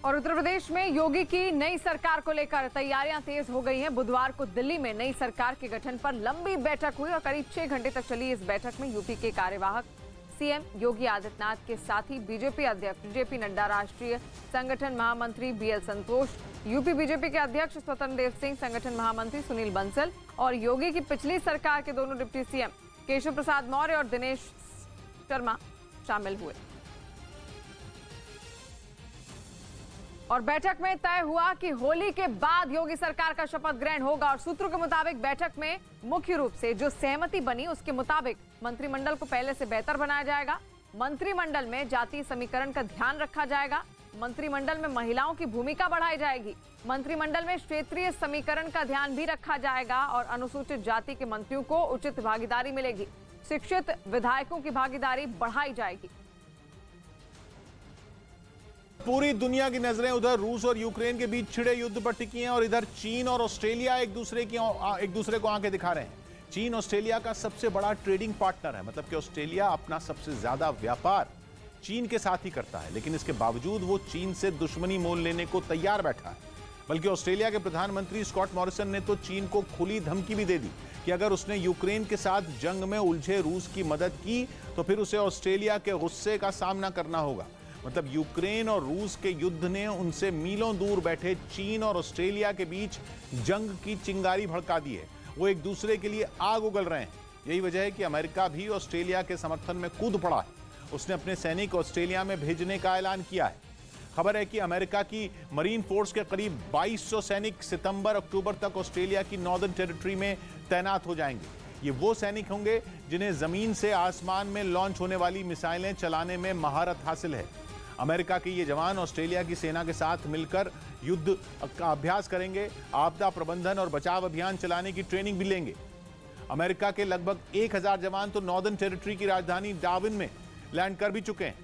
और उत्तर प्रदेश में योगी की नई सरकार को लेकर तैयारियां तेज हो गई हैं। बुधवार को दिल्ली में नई सरकार के गठन पर लंबी बैठक हुई और करीब 6 घंटे तक चली इस बैठक में यूपी के कार्यवाहक सीएम योगी आदित्यनाथ के साथ ही बीजेपी अध्यक्ष जेपी नड्डा, राष्ट्रीय संगठन महामंत्री बीएल संतोष, यूपी बीजेपी के अध्यक्ष स्वतंत्र देव सिंह, संगठन महामंत्री सुनील बंसल और योगी की पिछली सरकार के दोनों डिप्टी सीएम केशव प्रसाद मौर्य और दिनेश शर्मा शामिल हुए। और बैठक में तय हुआ कि होली के बाद योगी सरकार का शपथ ग्रहण होगा और सूत्रों के मुताबिक बैठक में मुख्य रूप से जो सहमति बनी उसके मुताबिक मंत्रिमंडल को पहले से बेहतर बनाया जाएगा। मंत्रिमंडल में जातीय समीकरण का ध्यान रखा जाएगा। मंत्रिमंडल में महिलाओं की भूमिका बढ़ाई जाएगी। मंत्रिमंडल में क्षेत्रीय समीकरण का ध्यान भी रखा जाएगा और अनुसूचित जाति के मंत्रियों को उचित भागीदारी मिलेगी। शिक्षित विधायकों की भागीदारी बढ़ाई जाएगी। पूरी दुनिया की नजरें उधर रूस और यूक्रेन के बीच छिड़े युद्ध पर टिकी हैं और इधर चीन और ऑस्ट्रेलिया एक दूसरे को आंखें दिखा रहे हैं। चीन ऑस्ट्रेलिया का सबसे बड़ा ट्रेडिंग पार्टनर है, मतलब कि ऑस्ट्रेलिया अपना सबसे ज्यादा व्यापार चीन के साथ ही करता है, लेकिन इसके बावजूद वो चीन से दुश्मनी मोल लेने को तैयार बैठा है। बल्कि ऑस्ट्रेलिया के प्रधानमंत्री स्कॉट मॉरिसन ने तो चीन को खुली धमकी भी दे दी कि अगर उसने यूक्रेन के साथ जंग में उलझे रूस की मदद की तो फिर उसे ऑस्ट्रेलिया के गुस्से का सामना करना होगा। मतलब यूक्रेन और रूस के युद्ध ने उनसे मीलों दूर बैठे चीन और ऑस्ट्रेलिया के बीच जंग की चिंगारी भड़का दी है। वो एक दूसरे के लिए आग उगल रहे हैं। यही वजह है कि अमेरिका भी ऑस्ट्रेलिया के समर्थन में कूद पड़ा है। उसने अपने सैनिक ऑस्ट्रेलिया में भेजने का ऐलान किया है। खबर है कि अमेरिका की मरीन फोर्स के करीब 2200 सैनिक सितंबर-अक्टूबर तक ऑस्ट्रेलिया की नॉर्दर्न टेरिटरी में तैनात हो जाएंगे। ये वो सैनिक होंगे जिन्हें जमीन से आसमान में लॉन्च होने वाली मिसाइलें चलाने में महारत हासिल है। अमेरिका के ये जवान ऑस्ट्रेलिया की सेना के साथ मिलकर युद्ध का अभ्यास करेंगे, आपदा प्रबंधन और बचाव अभियान चलाने की ट्रेनिंग भी लेंगे। अमेरिका के लगभग 1000 जवान तो नॉर्दर्न टेरिटरी की राजधानी डार्विन में लैंड कर भी चुके हैं।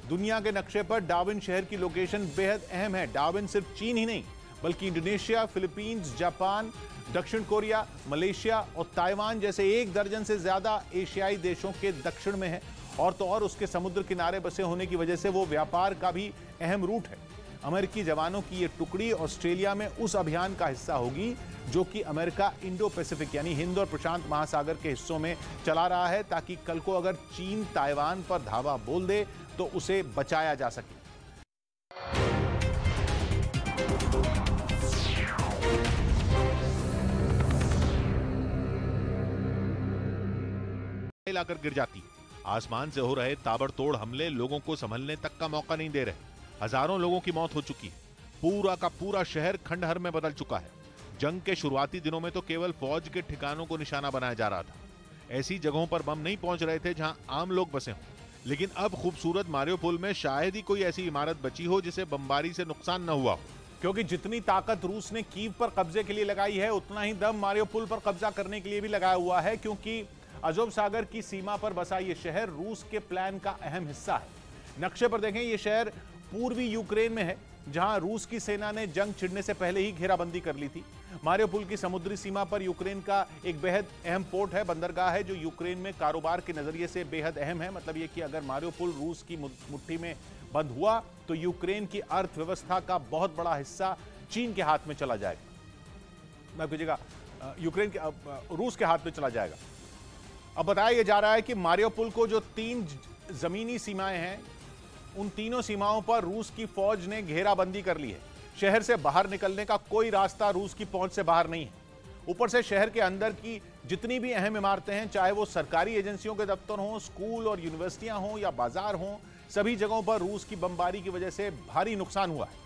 दुनिया के नक्शे पर डार्विन शहर की लोकेशन बेहद अहम है। डार्विन सिर्फ चीन ही नहीं बल्कि इंडोनेशिया, फिलीपींस, जापान, दक्षिण कोरिया, मलेशिया और ताइवान जैसे 1 दर्जन से ज्यादा एशियाई देशों के दक्षिण में है। और तो और उसके समुद्र किनारे बसे होने की वजह से वो व्यापार का भी अहम रूट है। अमेरिकी जवानों की ये टुकड़ी ऑस्ट्रेलिया में उस अभियान का हिस्सा होगी जो कि अमेरिका इंडो पैसिफिक यानी हिंद और प्रशांत महासागर के हिस्सों में चला रहा है, ताकि कल को अगर चीन ताइवान पर धावा बोल दे तो उसे बचाया जा सके। लाकर गिर जाती। आसमान से हो रहे ताबड़तोड़ हमले लोगों को संभलने तक का मौका नहीं दे रहे। हजारों लोगों की मौत हो चुकी है। पूरा का पूरा शहर खंडहर में बदल चुका है। जंग के शुरुआती दिनों में तो केवल फौज के ठिकानों को निशाना बनाया जा रहा था। ऐसी जगहों पर बम नहीं पहुंच रहे थे जहां आम लोग बसे हों। लेकिन अब खूबसूरत मारियोपोल में शायद ही कोई ऐसी इमारत बची हो जिसे बमबारी से नुकसान न हुआ हो, क्योंकि जितनी ताकत रूस ने कीव पर कब्जे के लिए लगाई है उतना ही दम मारियोपोल पर कब्जा करने के लिए भी लगाया हुआ है, क्योंकि अजोव सागर की सीमा पर बसा ये शहर रूस के प्लान का अहम हिस्सा है। नक्शे पर देखें, ये शहर पूर्वी यूक्रेन में है जहां रूस की सेना ने जंग छिड़ने से पहले ही घेराबंदी कर ली थी। मारियोपोल की समुद्री सीमा पर यूक्रेन का एक बेहद अहम पोर्ट है, बंदरगाह है, जो यूक्रेन में कारोबार के नजरिए से बेहद अहम है। मतलब ये कि अगर मारियोपोल रूस की मुट्ठी में बंद हुआ तो यूक्रेन की अर्थव्यवस्था का बहुत बड़ा हिस्सा चीन के हाथ में चला जाएगा। मैं कीजिएगा यूक्रेन के रूस के हाथ में चला जाएगा। अब बताया जा रहा है कि मारियोपोल को जो 3 जमीनी सीमाएं हैं, उन तीनों सीमाओं पर रूस की फौज ने घेराबंदी कर ली है। शहर से बाहर निकलने का कोई रास्ता रूस की पहुंच से बाहर नहीं है। ऊपर से शहर के अंदर की जितनी भी अहम इमारतें हैं, चाहे वो सरकारी एजेंसियों के दफ्तर हों, स्कूल और यूनिवर्सिटियां हों या बाजार हों, सभी जगहों पर रूस की बमबारी की वजह से भारी नुकसान हुआ है।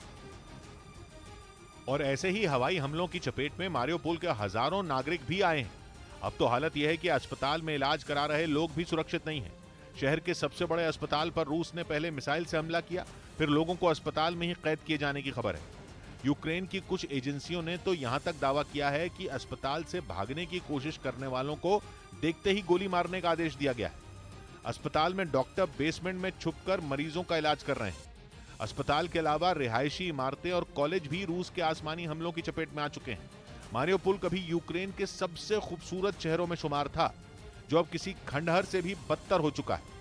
और ऐसे ही हवाई हमलों की चपेट में मारियोपोल के हजारों नागरिक भी आए हैं। अब तो हालत यह है कि अस्पताल में इलाज करा रहे लोग भी सुरक्षित नहीं हैं। शहर के सबसे बड़े अस्पताल पर रूस ने पहले मिसाइल से हमला किया, फिर लोगों को अस्पताल में ही कैद किए जाने की खबर है। यूक्रेन की कुछ एजेंसियों ने तो यहां तक दावा किया है कि अस्पताल से भागने की कोशिश करने वालों को देखते ही गोली मारने का आदेश दिया गया है। अस्पताल में डॉक्टर बेसमेंट में छुपकर मरीजों का इलाज कर रहे हैं। अस्पताल के अलावा रिहायशी इमारतें और कॉलेज भी रूस के आसमानी हमलों की चपेट में आ चुके हैं। मारियोपोल कभी यूक्रेन के सबसे खूबसूरत शहरों में शुमार था, जो अब किसी खंडहर से भी बदतर हो चुका है।